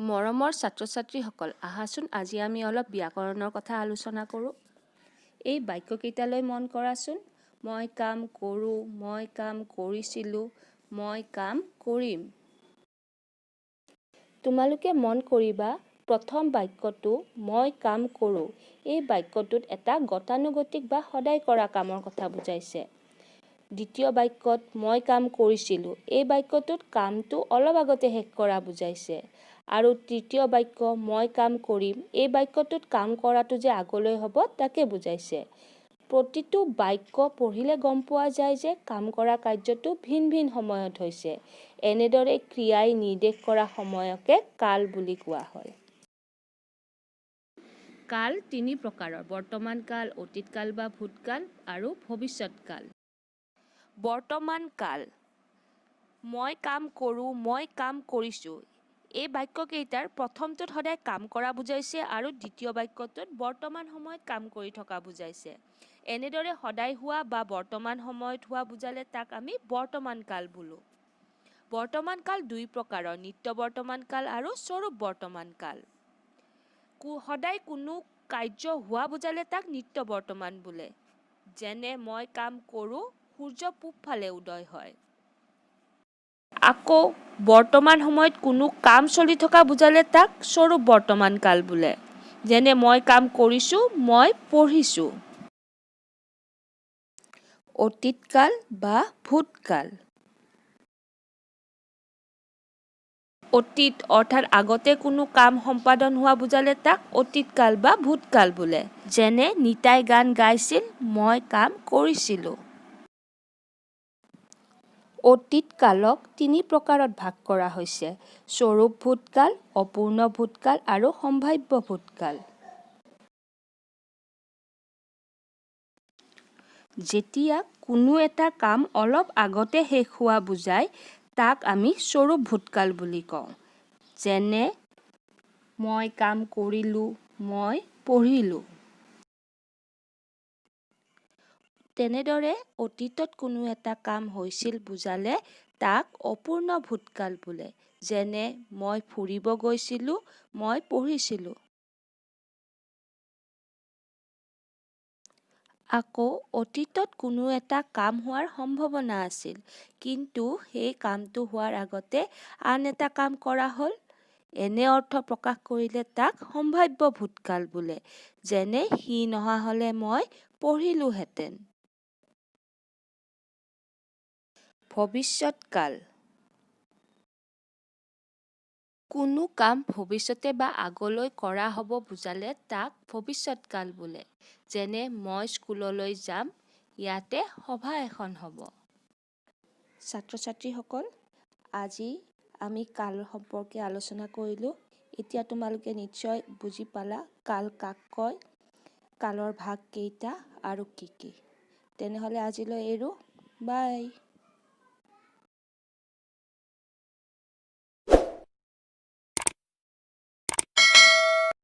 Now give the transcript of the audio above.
মৰমৰ ছাত্ৰ-ছাত্ৰীসকল, আহাচোন আজি আমি অলপ ব্যাকৰণৰ কথা আলোচনা কৰোঁ। এই বাক্যকেইটালৈ মন কৰাচোন। মই কাম কৰোঁ, মই কাম কৰিছিলোঁ, মই কাম কৰিম। তোমালোকে মন কৰিবা প্ৰথম বাক্যটো মই কাম কৰোঁ। এই বাক্যটোত এটা গতানুগতিক বা সদায় কৰা কামৰ কথা বুজাইছে। দ্বিতীয় বাক্যত মই কাম কৰিছিলোঁ। এই বাক্যটোত কামটো অলপ আগতে শেষ কৰা বুজাইছে। আৰু তৃতীয় বাক্য মই কাম কৰিম। এই বাক্যটোত কাম কৰাটো যে আগলৈ হ'ব তাকে বুজাইছে। প্ৰতিটো বাক্য পঢ়িলে গম পোৱা যায় যে কাম কৰা কাৰ্যটো ভিন ভিন সময়ত হৈছে। এনেদৰে ক্ৰিয়াই নিৰ্দেশ কৰা সময়কে কাল বুলি কোৱা হয়। কাল তিনি প্ৰকাৰৰ: বৰ্তমান কাল, অতীত কাল বা ভূতকাল আৰু ভৱিষ্যৎ কাল। বৰ্তমান কাল: মই কাম কৰোঁ, মই কাম কৰিছোঁ। এই বাক্যকেইটাৰ প্ৰথমটোত সদায় কাম কৰা বুজাইছে আৰু দ্বিতীয় বাক্যটোত বৰ্তমান সময়ত কাম কৰি থকা বুজাইছে। এনেদৰে সদায় হোৱা বা বৰ্তমান সময়ত হোৱা বুজালে তাক আমি বৰ্তমান কাল বোলো। বৰ্তমান কাল দুই প্ৰকাৰৰ: নিত্য বৰ্তমান কাল আৰু স্বৰূপ বৰ্তমান কাল। সদায় কোনো কাৰ্য হোৱা বুজালে তাক নিত্য বৰ্তমান বোলে। যেনে মই কাম কৰোঁ, সূৰ্য পূব ফালে উদয় হয়। আকৌ বৰ্তমান সময়ত কোনো কাম চলি থকা বুজালে তাক স্বৰূপ বৰ্তমান কাল বোলে। যেনে মই কাম কৰিছোঁ, মই পঢ়িছোঁ। অতীত কাল বা ভূতকাল: অতীত অৰ্থাৎ আগতে কোনো কাম সম্পাদন হোৱা বুজালে তাক অতীত কাল বা ভূতকাল বোলে। যেনে নিতাই গান গাইছিল, মই কাম কৰিছিলোঁ। অতীত কালক তিনি প্ৰকাৰত ভাগ কৰা হৈছে: স্বৰূপ ভূতকাল, অপূৰ্ণ ভূতকাল আৰু সম্ভাৱ্য ভূতকাল। যেতিয়া কোনো এটা কাম অলপ আগতে শেষ হোৱা বুজায় তাক আমি স্বৰূপ ভূতকাল বুলি কওঁ। যেনে মই কাম কৰিলোঁ, মই পঢ়িলোঁ। তেনেদৰে অতীতত কোনো এটা কাম হৈছিল বুজালে তাক অপূৰ্ণ ভূতকাল বোলে। যেনে মই ফুৰিব গৈছিলোঁ, মই পঢ়িছিলোঁ। আকৌ অতীতত কোনো এটা কাম হোৱাৰ সম্ভাৱনা আছিল, কিন্তু সেই কামটো হোৱাৰ আগতে আন এটা কাম কৰা হ'ল। এনে অৰ্থ প্ৰকাশ কৰিলে তাক সম্ভাৱ্য ভূতকাল বোলে। যেনে সি নহা হ'লে মই পঢ়িলোহেঁতেন। ভৱিষ্যৎ কাল: কোনো কাম ভৱিষ্যতে বা আগলৈ কৰা হ'ব বুজালে তাক ভৱিষ্যৎ কাল বোলে। যেনে মই স্কুললৈ যাম, ইয়াতে সভা এখন হ'ব। ছাত্ৰ-ছাত্ৰীসকল, আজি আমি কাল সম্পৰ্কে আলোচনা কৰিলোঁ। এতিয়া তোমালোকে নিশ্চয় বুজি পালা কাল কাক কয়, কালৰ ভাগ কেইটা আৰু কি কি। তেনেহ'লে আজিলৈ এৰো। বাই।